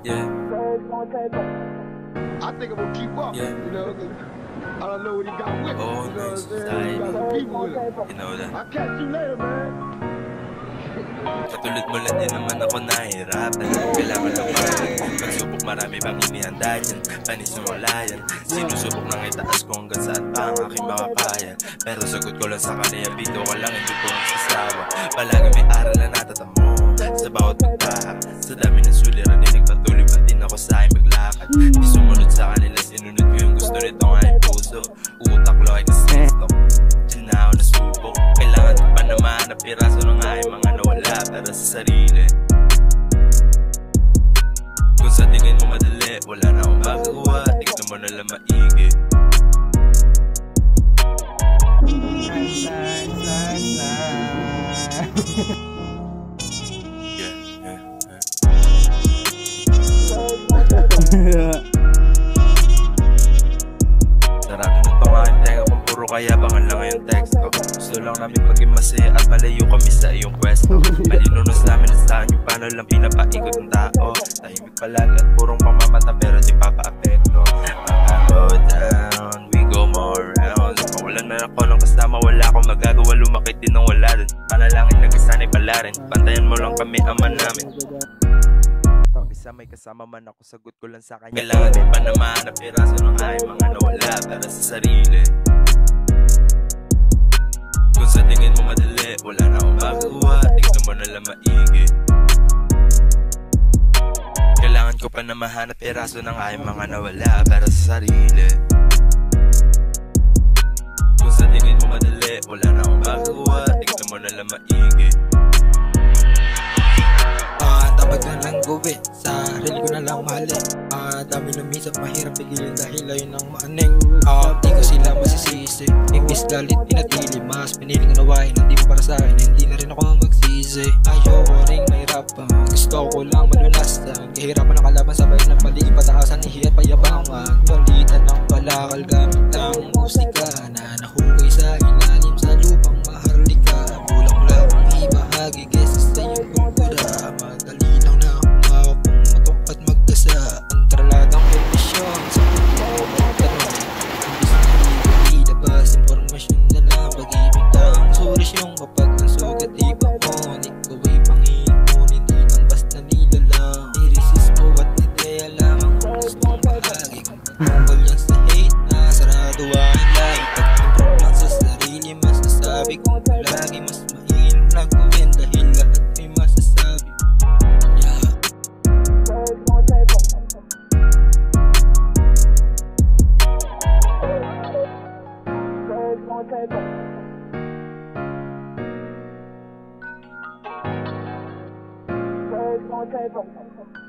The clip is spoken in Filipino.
Yeah. I think I'm gonna keep up. Yeah. You know, I don't know what he got with. Oh, you know nice what I'm saying? He got some people with him. You know that. I'll catch you later, man. Katulad mo lang din naman ako nahihirapan. Kailangan lang pagsubok, marami bang inihanda dyan. Panis na wala yan. Sinusubok nang itaas ko hanggang saan pa ang aking makakaya. Pero sagot ko lang sa kanila, bito ko lang, hindi ko nagsasawa. Palagi may aral na natatamo sa bawat pagtaha. Sa dami ng suliranin, nagpatuloy pa din ako sa aking maglakad. Di sumunod sa kanila, sinunod ko yung gusto nito ng aking puso. Utak lo ay kasistok, dyan na ako nasubok. Kailangan ko pa naman na piraso ng aking mga nawala para sa sarili. Kung sa tingin mo madali, wala na akong magawa. Tignan mo na lang maigi. Sarado na tong aking tenga kung puro kayabangan lang ngayong teksto. Gusto lang namin maging masaya at malayo kami sa iyong pwesto. Malinunos namin na saan yung paano lang pinapaikot ng tao. Tahimik palagi at purong pamamata pero di papa-apekto. Go down, we go more rounds. Mawalan man ako ng kasama, wala akong magagawa. Lumakit din ng wala dun. Panalangin nagkasanay pala rin. Bantayan mo lang kami, ama namin. Isa may kasama man ako, sagot ko lang sa kanya. Kailangan din pa naman na piraso ng aking mga nawala para sa sarili. Kung sa tingin mo madali, wala na akong magawa. Tignan mo na lang maigi. Kailangan ko pa na mahanap piraso ng aking mga nawala para sa sarili. Kung sa tingin mo madali, wala na akong magawa. Tignan mo na lang maigi. Dapat na lang gawin, sarili ko na lang mahalin. Dami lumisap, mahirap pigilin dahil ayun ang maaning. Di ko sila masisisi, imbis galit tinatili. Mas piniling nawain, hindi mo para sa akin, hindi na rin ako magsisi. Ayoko ring mahirapan, gusto ko lang malulastan. Kahirapan ang kalaban, sabay ng mali, pataasan, ihi at payabangan. Balitan ng palakal gamit ng musika na nahugay sa ilalim sa lupang maharlika. Kulang lang ang ibahagi kesa sa iyong kultura. Madali lang na humawak kung matok at magkasa. Ang traladang kondisyon sa pagkatanong, hindi sa nalibag ilabas. Impormasyon na lang, pag-ibig lang solusyon kapag ang sugat ibangon. Ikaw ay Panginoon, hindi lang basta nilalang. I-resist mo at ideya lamang kung gustong bahagi. Kung patungkol yan sa hate na sarado ang lahi. Pag-improve lang sa sarili, masasabi kong palagi mas mahirap na gawin dahil lahat may masasabi. Table.